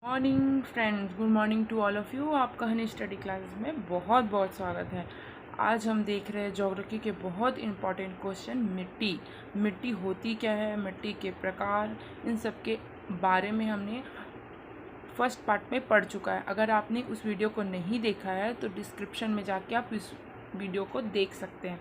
Morning friends, good morning to all of you. आपका honey study classes में बहुत बहुत स्वागत है। आज हम देख रहे हैं ज्योग्राफी के बहुत इंपॉर्टेंट क्वेश्चन। मिट्टी होती क्या है, मिट्टी के प्रकार, इन सब के बारे में हमने फर्स्ट पार्ट में पढ़ चुका है। अगर आपने उस वीडियो को नहीं देखा है तो डिस्क्रिप्शन में जाके आप इस वीडियो को देख सकते हैं।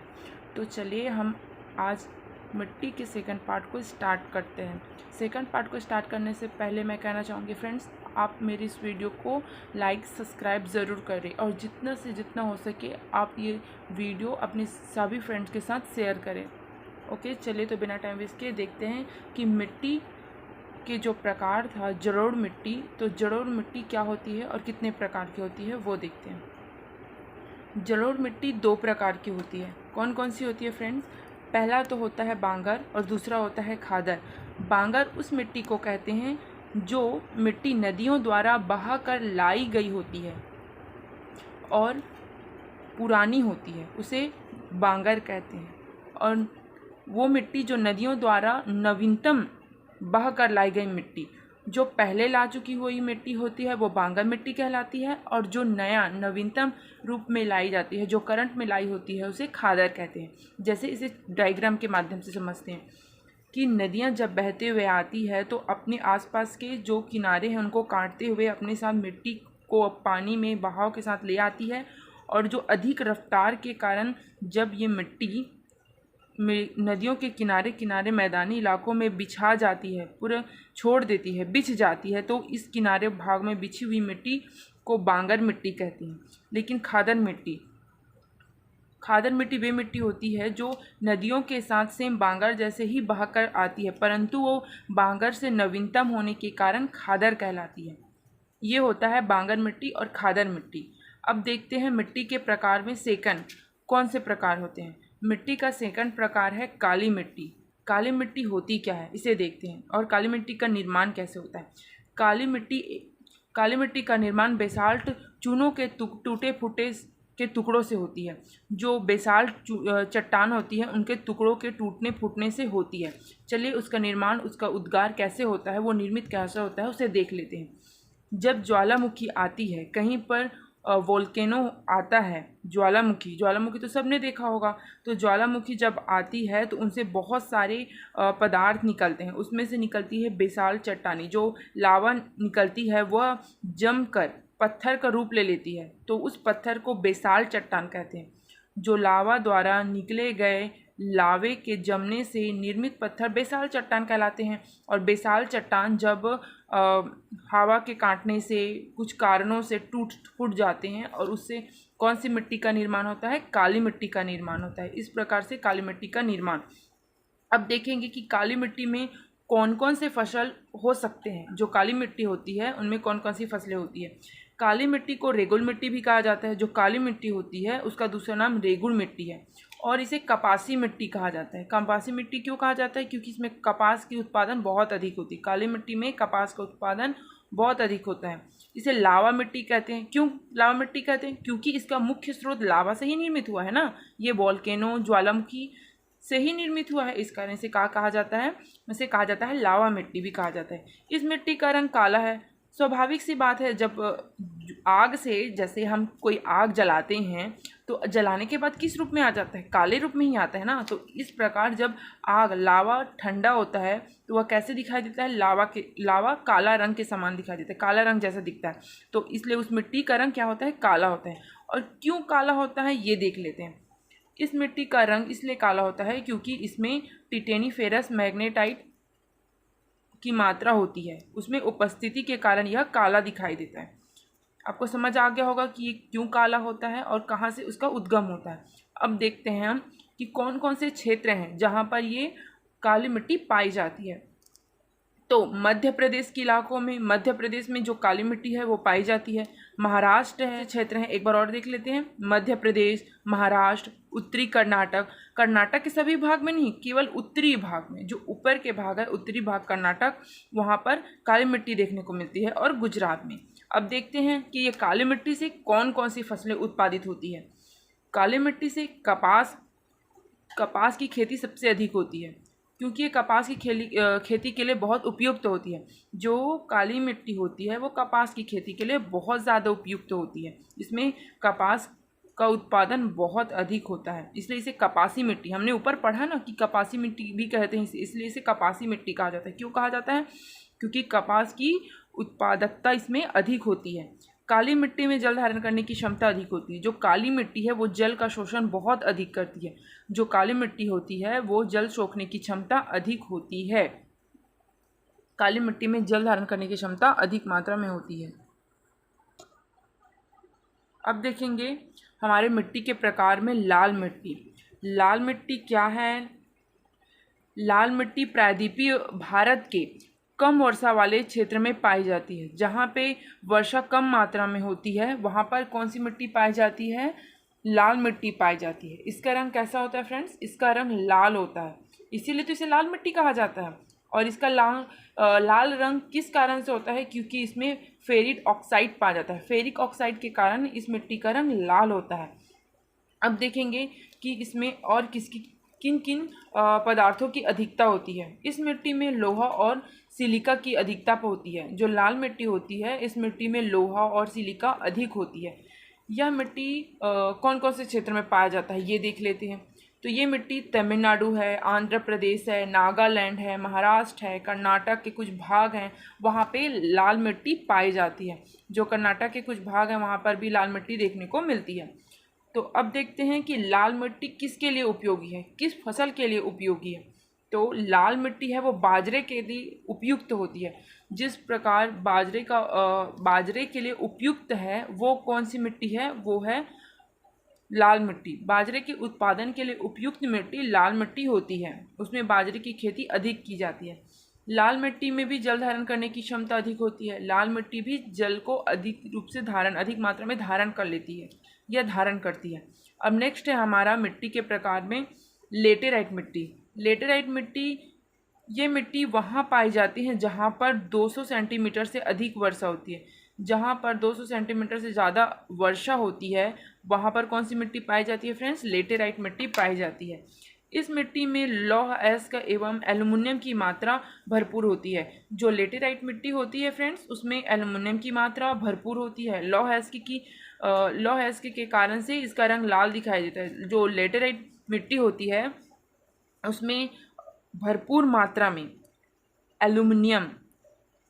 तो चलिए हम आज मिट्टी के सेकंड पार्ट को स्टार्ट करते हैं। सेकंड पार्ट को स्टार्ट करने से पहले मैं कहना चाहूँगी फ्रेंड्स, आप मेरी इस वीडियो को लाइक सब्सक्राइब ज़रूर करें और जितना से जितना हो सके आप ये वीडियो अपने सभी फ्रेंड्स के साथ शेयर करें। ओके, चलिए तो बिना टाइम वेस्ट किए देखते हैं कि मिट्टी के जो प्रकार था जलोढ़ मिट्टी, तो जलोढ़ मिट्टी क्या होती है और कितने प्रकार की होती है वो देखते हैं। जलोढ़ मिट्टी दो प्रकार की होती है। कौन कौन सी होती है फ्रेंड्स? पहला तो होता है बांगर और दूसरा होता है खादर। बांगर उस मिट्टी को कहते हैं जो मिट्टी नदियों द्वारा बहा कर लाई गई होती है और पुरानी होती है, उसे बांगर कहते हैं। और वो मिट्टी जो नदियों द्वारा नवीनतम बह कर लाई गई मिट्टी, जो पहले ला चुकी हुई मिट्टी होती है वो बांगर मिट्टी कहलाती है, और जो नया नवीनतम रूप में लाई जाती है, जो करंट में लाई होती है, उसे खादर कहते हैं। जैसे इसे डायग्राम के माध्यम से समझते हैं कि नदियाँ जब बहते हुए आती है तो अपने आसपास के जो किनारे हैं उनको काटते हुए अपने साथ मिट्टी को पानी में बहाव के साथ ले आती है, और जो अधिक रफ्तार के कारण जब ये मिट्टी नदियों के किनारे किनारे मैदानी इलाकों में बिछा जाती है, पूरा छोड़ देती है, बिछ जाती है, तो इस किनारे भाग में बिछी हुई मिट्टी को बांगर मिट्टी कहते हैं। लेकिन खादर मिट्टी वे मिट्टी होती है जो नदियों के साथ सेम बांगर जैसे ही बहकर आती है, परंतु वो बांगर से नवीनतम होने के कारण खादर कहलाती है। ये होता है बांगर मिट्टी और खादर मिट्टी। अब देखते हैं मिट्टी के प्रकार में सेकंड कौन से प्रकार होते हैं। मिट्टी का सेकंड प्रकार है काली मिट्टी। काली मिट्टी होती क्या है इसे देखते हैं, और काली मिट्टी का निर्माण कैसे होता है। काली मिट्टी का निर्माण बेसाल्ट चूनों के टूटे फूटे के टुकड़ों से होती है। जो बेसाल्ट चट्टान होती है उनके टुकड़ों के टूटने फूटने से होती है। चलिए उसका निर्माण, उसका उद्गार कैसे होता है, वो निर्मित कैसे होता है, उसे देख लेते हैं। जब ज्वालामुखी आती है, कहीं पर वोल्केनो आता है, ज्वालामुखी तो सबने देखा होगा। तो ज्वालामुखी जब आती है तो उनसे बहुत सारे पदार्थ निकलते हैं। उसमें से निकलती है बेसाल्ट चट्टानी। जो लावा निकलती है वह जमकर पत्थर का रूप ले लेती है, तो उस पत्थर को बेसाल्ट चट्टान कहते हैं। जो लावा द्वारा निकले गए लावे के जमने से निर्मित पत्थर बेसाल्ट चट्टान कहलाते हैं। और बेसाल्ट चट्टान जब हवा के काटने से कुछ कारणों से टूट फूट जाते हैं, और उससे कौन सी मिट्टी का निर्माण होता है? काली मिट्टी का निर्माण होता है। इस प्रकार से काली मिट्टी का निर्माण। अब देखेंगे कि काली मिट्टी में कौन कौन से फसल हो सकते हैं। जो काली मिट्टी होती है उनमें कौन कौन सी फसलें होती है। काली मिट्टी को रेगुल मिट्टी भी कहा जाता है। जो काली मिट्टी होती है उसका दूसरा नाम रेगुल मिट्टी है, और इसे कपासी मिट्टी कहा जाता है। कपासी मिट्टी क्यों कहा जाता है? क्योंकि इसमें कपास की उत्पादन बहुत अधिक होती है। काली मिट्टी में कपास का उत्पादन बहुत अधिक होता है। इसे लावा मिट्टी कहते हैं। क्यों लावा मिट्टी कहते हैं? क्योंकि इसका मुख्य स्रोत लावा से ही निर्मित हुआ है ना। ये वोल्केनो ज्वालामुखी से ही निर्मित हुआ है, इस कारण से कहा जाता है, इसे कहा जाता है लावा मिट्टी भी कहा जाता है। इस मिट्टी का रंग काला है। स्वाभाविक सी बात है, जब आग से, जैसे हम कोई आग जलाते हैं तो जलाने के बाद किस रूप में आ जाता है? काले रूप में ही आता है ना। तो इस प्रकार जब लावा ठंडा होता है तो वह कैसे दिखाई देता है? लावा काला रंग के समान दिखाई देता है, काला रंग जैसा दिखता है। तो इसलिए उस मिट्टी का रंग क्या होता है? काला होता है। और क्यों काला होता है ये देख लेते हैं। इस मिट्टी का रंग इसलिए काला होता है क्योंकि इसमें टिटेनीफेरस मैग्नेटाइट की मात्रा होती है। उसमें उपस्थिति के कारण यह काला दिखाई देता है। आपको समझ आ गया होगा कि ये क्यों काला होता है और कहाँ से उसका उद्गम होता है। अब देखते हैं हम कि कौन कौन से क्षेत्र हैं जहाँ पर ये काली मिट्टी पाई जाती है। तो मध्य प्रदेश के इलाकों में, मध्य प्रदेश में जो काली मिट्टी है वो पाई जाती है। महाराष्ट्र है, क्षेत्र है, एक बार और देख लेते हैं। मध्य प्रदेश, महाराष्ट्र, उत्तरी कर्नाटक, कर्नाटक के सभी भाग में नहीं, केवल उत्तरी भाग में, जो ऊपर के भाग है उत्तरी भाग कर्नाटक, वहाँ पर काली मिट्टी देखने को मिलती है, और गुजरात में। अब देखते हैं कि ये काली मिट्टी से कौन कौन सी फसलें उत्पादित होती है। काली मिट्टी से कपास की खेती सबसे अधिक होती है। क्योंकि ये कपास की खेती के लिए बहुत उपयुक्त होती है। जो काली मिट्टी होती है वो कपास की खेती के लिए बहुत ज़्यादा उपयुक्त होती है। इसमें कपास का उत्पादन बहुत अधिक होता है, इसलिए इसे कपासी मिट्टी, हमने ऊपर पढ़ा ना कि कपासी मिट्टी भी कहते हैं इसलिए इसे कपासी मिट्टी कहा जाता है। क्यों कहा जाता है? क्योंकि कपास की उत्पादकता इसमें अधिक होती है। काली मिट्टी में जल धारण करने की क्षमता अधिक होती है। जो काली मिट्टी है वो जल का शोषण बहुत अधिक करती है। जो काली मिट्टी होती है वो जल सोखने की क्षमता अधिक होती है। काली मिट्टी में जल धारण करने की क्षमता अधिक मात्रा में होती है। अब देखेंगे हमारे मिट्टी के प्रकार में लाल मिट्टी। लाल मिट्टी क्या है? लाल मिट्टी प्रायद्वीपीय भारत के कम वर्षा वाले क्षेत्र में पाई जाती है। जहाँ पे वर्षा कम मात्रा में होती है वहाँ पर कौन सी मिट्टी पाई जाती है? लाल मिट्टी पाई जाती है। इसका रंग कैसा होता है फ्रेंड्स? इसका रंग लाल होता है, इसीलिए तो इसे लाल मिट्टी कहा जाता है। और इसका लाल रंग किस कारण से होता है? क्योंकि इसमें फेरिक ऑक्साइड पाया जाता है। फेरिक ऑक्साइड के कारण इस मिट्टी का रंग लाल होता है। अब देखेंगे कि इसमें और किन किन पदार्थों की अधिकता होती है। इस मिट्टी में लोहा और सिलिका की अधिकता होती है। जो लाल मिट्टी होती है इस मिट्टी में लोहा और सिलिका अधिक होती है। यह मिट्टी कौन कौन से क्षेत्र में पाया जाता है ये देख लेते हैं। तो ये मिट्टी तमिलनाडु है, आंध्र प्रदेश है, नागालैंड है, महाराष्ट्र है, कर्नाटक के कुछ भाग हैं, वहाँ पे लाल मिट्टी पाई जाती है। जो कर्नाटक के कुछ भाग हैं वहाँ पर भी लाल मिट्टी देखने को मिलती है। तो अब देखते हैं कि लाल मिट्टी किसके लिए उपयोगी है, किस फसल के लिए उपयोगी है। तो लाल मिट्टी है वो बाजरे के लिए उपयुक्त होती है। जिस प्रकार बाजरे के लिए उपयुक्त है वो कौन सी मिट्टी है? वो है लाल मिट्टी। बाजरे के उत्पादन के लिए उपयुक्त मिट्टी लाल मिट्टी होती है। उसमें बाजरे की खेती अधिक की जाती है। लाल मिट्टी में भी जल धारण करने की क्षमता अधिक होती है। लाल मिट्टी भी जल को अधिक मात्रा में धारण कर लेती है या धारण करती है। अब नेक्स्ट है हमारा मिट्टी के प्रकार में लेटेराइट मिट्टी। लेटेराइट मिट्टी, ये मिट्टी वहाँ पाई जाती है जहाँ पर 200 सेंटीमीटर से अधिक वर्षा होती है। जहाँ पर 200 सेंटीमीटर से ज़्यादा वर्षा होती है वहाँ पर कौन सी मिट्टी पाई जाती है फ्रेंड्स? लेटेराइट मिट्टी पाई जाती है। इस मिट्टी में लौह अयस्क एवं एल्युमिनियम की मात्रा भरपूर होती है। जो लेटेराइट मिट्टी होती है फ्रेंड्स उसमें एल्युमिनियम की मात्रा भरपूर होती है। लौह अयस्क के कारण से इसका रंग लाल दिखाई देता है। जो लेटेराइट मिट्टी होती है उसमें भरपूर मात्रा में एल्युमिनियम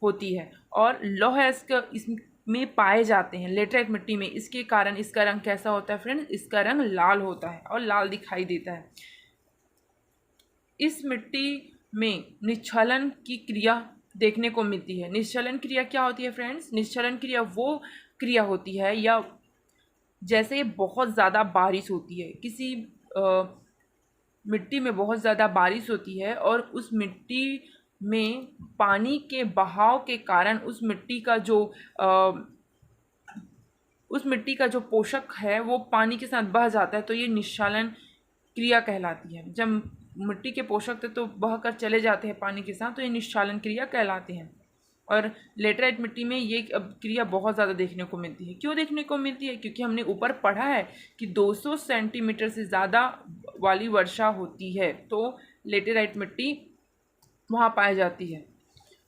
होती है और लौह अयस्क इसमें पाए जाते हैं लेटेराइट मिट्टी में। इसके कारण इसका रंग कैसा होता है फ्रेंड्स? इसका रंग लाल होता है और लाल दिखाई देता है। इस मिट्टी में निश्चलन की क्रिया देखने को मिलती है। निश्चलन क्रिया क्या होती है फ्रेंड्स? निश्चलन क्रिया वो क्रिया होती है या जैसे बहुत ज़्यादा बारिश होती है, किसी मिट्टी में बहुत ज़्यादा बारिश होती है और उस मिट्टी में पानी के बहाव के कारण उस मिट्टी का जो पोषक है वो पानी के साथ बह जाता है, तो ये निश्चलन क्रिया कहलाती है। जब मिट्टी के पोषक तत्व तो बह कर चले जाते हैं पानी के साथ तो ये निश्चलन क्रिया कहलाते हैं। और लेटेराइट मिट्टी में ये क्रिया बहुत ज़्यादा देखने को मिलती है। क्यों देखने को मिलती है? क्योंकि हमने ऊपर पढ़ा है कि 200 सेंटीमीटर से ज़्यादा वाली वर्षा होती है तो लेटेराइट मिट्टी वहाँ पाई जाती है।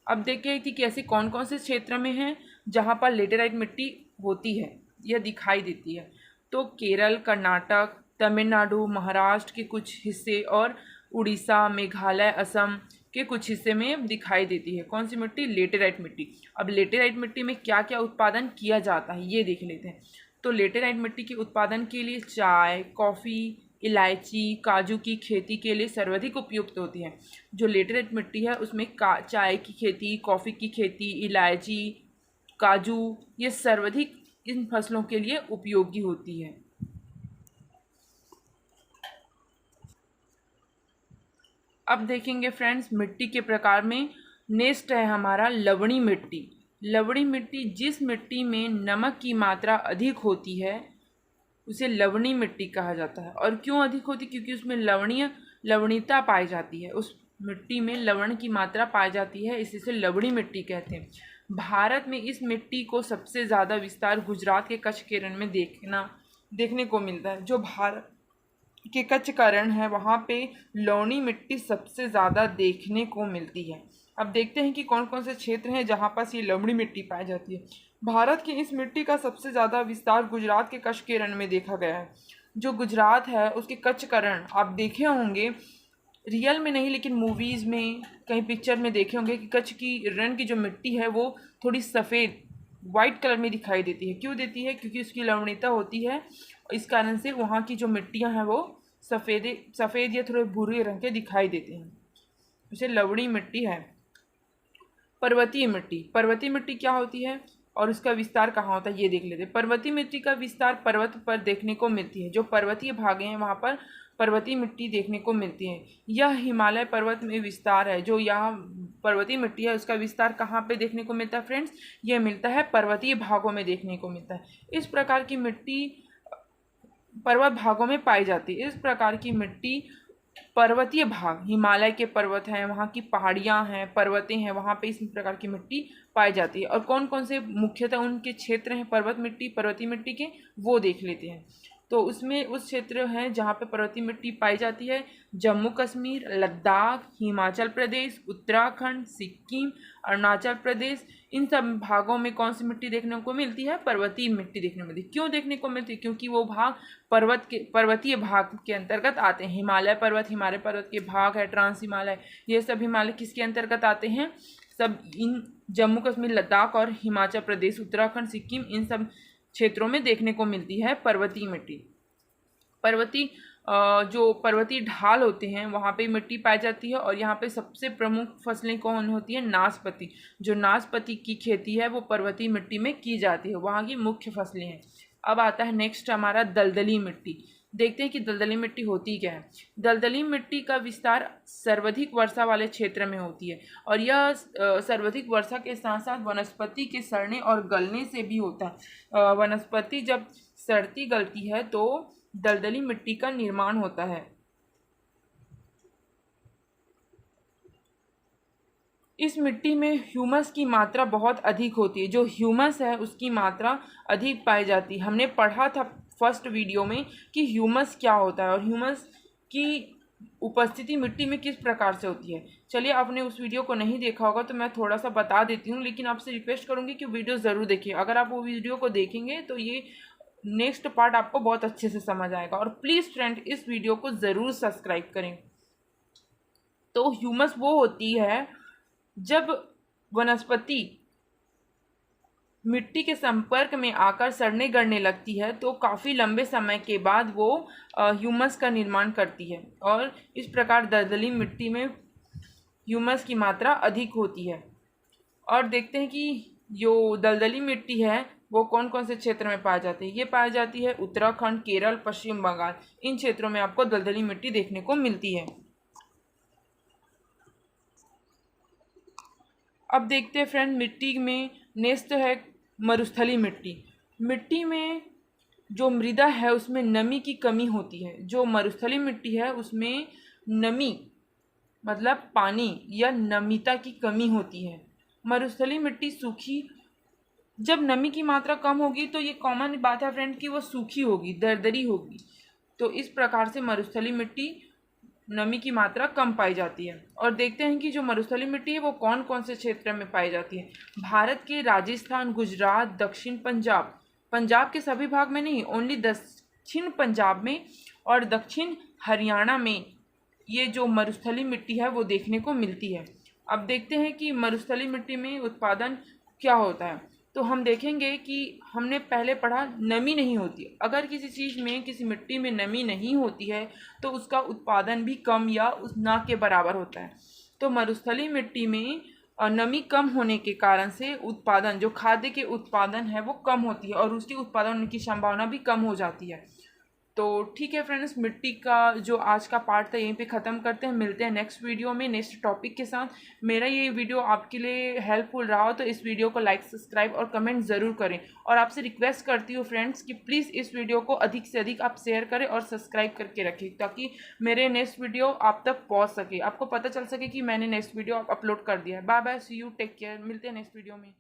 अब देखिए कि कैसे कौन कौन से क्षेत्र में हैं जहाँ पर लेटेराइट मिट्टी होती है, यह दिखाई देती है। तो केरल, कर्नाटक, तमिलनाडु, महाराष्ट्र के कुछ हिस्से और उड़ीसा, मेघालय, असम के कुछ हिस्से में दिखाई देती है। कौन सी मिट्टी? लेटेराइट मिट्टी। अब लेटेराइट मिट्टी में क्या क्या उत्पादन किया जाता है ये देख लेते हैं। तो लेटेराइट मिट्टी के उत्पादन के लिए चाय, कॉफ़ी, इलायची, काजू की खेती के लिए सर्वाधिक उपयुक्त होती है। जो लेटेराइट मिट्टी है उसमें चाय की खेती, कॉफ़ी की खेती, इलायची, काजू, ये सर्वाधिक इन फसलों के लिए उपयोगी होती है। अब देखेंगे फ्रेंड्स मिट्टी के प्रकार में नेक्स्ट है हमारा लवणी मिट्टी। लवणी मिट्टी, जिस मिट्टी में नमक की मात्रा अधिक होती है उसे लवणी मिट्टी कहा जाता है। और क्यों अधिक होती? क्योंकि उसमें लवणीयता पाई जाती है, उस मिट्टी में लवण की मात्रा पाई जाती है, इसे लवणी मिट्टी कहते हैं। भारत में इस मिट्टी को सबसे ज़्यादा विस्तार गुजरात के कच्छ के रण में देखने को मिलता है। जो के कचकरण है वहाँ पे लवणी मिट्टी सबसे ज़्यादा देखने को मिलती है। अब देखते हैं कि कौन कौन से क्षेत्र हैं जहाँ पास ये लवणी मिट्टी पाई जाती है। भारत की इस मिट्टी का सबसे ज़्यादा विस्तार गुजरात के कच्छ के रण में देखा गया है। जो गुजरात है उसके कचकरण आप देखे होंगे, रियल में नहीं लेकिन मूवीज़ में कहीं पिक्चर में देखे होंगे कि कच्छ की रण की जो मिट्टी है वो थोड़ी सफ़ेद वाइट कलर में दिखाई देती है। क्यों देती है? क्योंकि उसकी लवणीयता होती है। इस कारण से वहाँ की जो मिट्टियाँ हैं वो सफ़ेद या थोड़े भूरे रंग के दिखाई देते हैं। उसे लवणी मिट्टी है। पर्वतीय मिट्टी क्या होती है और उसका विस्तार कहाँ होता है ये देख लेते हैं। पर्वतीय मिट्टी का विस्तार पर्वत पर देखने को मिलती है। जो पर्वतीय भाग हैं वहाँ पर पर्वतीय मिट्टी देखने को मिलती है। यह हिमालय पर्वत में विस्तार है। जो यहाँ पर्वतीय मिट्टी है उसका विस्तार कहाँ पे देखने को मिलता है फ्रेंड्स? यह मिलता है पर्वतीय भागों में देखने को मिलता है। इस प्रकार की मिट्टी पर्वत भागों में पाई जाती है। इस प्रकार की मिट्टी पर्वतीय भाग, हिमालय के पर्वत हैं, वहाँ की पहाड़ियाँ हैं, पर्वतें हैं, वहाँ पे इस प्रकार की मिट्टी पाई जाती है। और कौन कौन से मुख्यतः उनके क्षेत्र हैं पर्वतीय मिट्टी के, वो देख लेते हैं। तो उसमें उस क्षेत्र हैं जहाँ पे पर्वतीय मिट्टी पाई जाती है। जम्मू कश्मीर, लद्दाख, हिमाचल प्रदेश, उत्तराखंड, सिक्किम, अरुणाचल प्रदेश, इन सब भागों में कौन सी मिट्टी देखने को मिलती है? पर्वतीय मिट्टी देखने को मिलती है। क्यों देखने को मिलती है? क्योंकि वो भाग पर्वतीय भाग के अंतर्गत आते हैं। हिमालय पर्वत के भाग है, ट्रांस हिमालय, ये सब हिमालय किसके अंतर्गत आते हैं? सब इन जम्मू कश्मीर, लद्दाख और हिमाचल प्रदेश, उत्तराखंड, सिक्किम, इन सब क्षेत्रों में देखने को मिलती है पर्वतीय मिट्टी। जो पर्वतीय ढाल होते हैं वहाँ पे मिट्टी पाई जाती है। और यहाँ पे सबसे प्रमुख फसलें कौन होती है? नाशपाती। जो नाशपाती की खेती है वो पर्वतीय मिट्टी में की जाती है, वहाँ की मुख्य फसलें हैं। अब आता है नेक्स्ट हमारा दलदली मिट्टी। देखते हैं कि दलदली मिट्टी होती क्या है। दलदली मिट्टी का विस्तार सर्वाधिक वर्षा वाले क्षेत्र में होती है और यह सर्वाधिक वर्षा के साथ साथ वनस्पति के सड़ने और गलने से भी होता है। वनस्पति जब सड़ती गलती है तो दलदली मिट्टी का निर्माण होता है। इस मिट्टी में ह्यूमस की मात्रा बहुत अधिक होती है। जो ह्यूमस है उसकी मात्रा अधिक पाई जाती है। हमने पढ़ा था फर्स्ट वीडियो में कि ह्यूमस क्या होता है और ह्यूमस की उपस्थिति मिट्टी में किस प्रकार से होती है। चलिए, आपने उस वीडियो को नहीं देखा होगा तो मैं थोड़ा सा बता देती हूँ, लेकिन आपसे रिक्वेस्ट करूँगी कि वीडियो ज़रूर देखिए। अगर आप वो वीडियो को देखेंगे तो ये नेक्स्ट पार्ट आपको बहुत अच्छे से समझ आएगा। और प्लीज़ फ्रेंड, इस वीडियो को ज़रूर सब्सक्राइब करें। तो ह्यूमस वो होती है जब वनस्पति मिट्टी के संपर्क में आकर सड़ने गलने लगती है तो काफ़ी लंबे समय के बाद वो ह्यूमस का निर्माण करती है और इस प्रकार दलदली मिट्टी में ह्यूमस की मात्रा अधिक होती है। और देखते हैं कि जो दलदली मिट्टी है वो कौन कौन से क्षेत्र में पाई जाती है। ये पाई जाती है उत्तराखंड, केरल, पश्चिम बंगाल, इन क्षेत्रों में आपको दलदली मिट्टी देखने को मिलती है। अब देखते हैं फ्रेंड, मिट्टी में नेक्स्ट है मरुस्थली मिट्टी। मिट्टी में जो मृदा है उसमें नमी की कमी होती है। जो मरुस्थली मिट्टी है उसमें नमी मतलब पानी या नमीता की कमी होती है। मरुस्थली मिट्टी सूखी, जब नमी की मात्रा कम होगी तो ये कॉमन बात है फ्रेंड कि वो सूखी होगी, दरदरी होगी। तो इस प्रकार से मरुस्थली मिट्टी नमी की मात्रा कम पाई जाती है। और देखते हैं कि जो मरुस्थली मिट्टी है वो कौन कौन से क्षेत्र में पाई जाती है। भारत के राजस्थान, गुजरात, दक्षिण पंजाब के सभी भाग में नहीं, ओनली दक्षिण पंजाब में और दक्षिण हरियाणा में ये जो मरुस्थली मिट्टी है वो देखने को मिलती है। अब देखते हैं कि मरुस्थली मिट्टी में उत्पादन क्या होता है। तो हम देखेंगे कि हमने पहले पढ़ा नमी नहीं होती। अगर किसी चीज़ में, किसी मिट्टी में नमी नहीं होती है तो उसका उत्पादन भी कम या उस ना के बराबर होता है। तो मरुस्थली मिट्टी में नमी कम होने के कारण से उत्पादन, जो खाद्य के उत्पादन है वो कम होती है और उसकी उत्पादन होने की संभावना भी कम हो जाती है। तो ठीक है फ्रेंड्स, मिट्टी का जो आज का पार्ट था यहीं पे ख़त्म करते हैं। मिलते हैं नेक्स्ट वीडियो में नेक्स्ट टॉपिक के साथ। मेरा ये वीडियो आपके लिए हेल्पफुल रहा हो तो इस वीडियो को लाइक, सब्सक्राइब और कमेंट ज़रूर करें। और आपसे रिक्वेस्ट करती हूँ फ्रेंड्स कि प्लीज़ इस वीडियो को अधिक से अधिक आप शेयर करें और सब्सक्राइब करके रखें ताकि मेरे नेक्स्ट वीडियो आप तक पहुँच सके, आपको पता चल सके कि मैंने नेक्स्ट वीडियो अपलोड कर दिया है। Bye bye, see you, take care, मिलते हैं नेक्स्ट वीडियो में।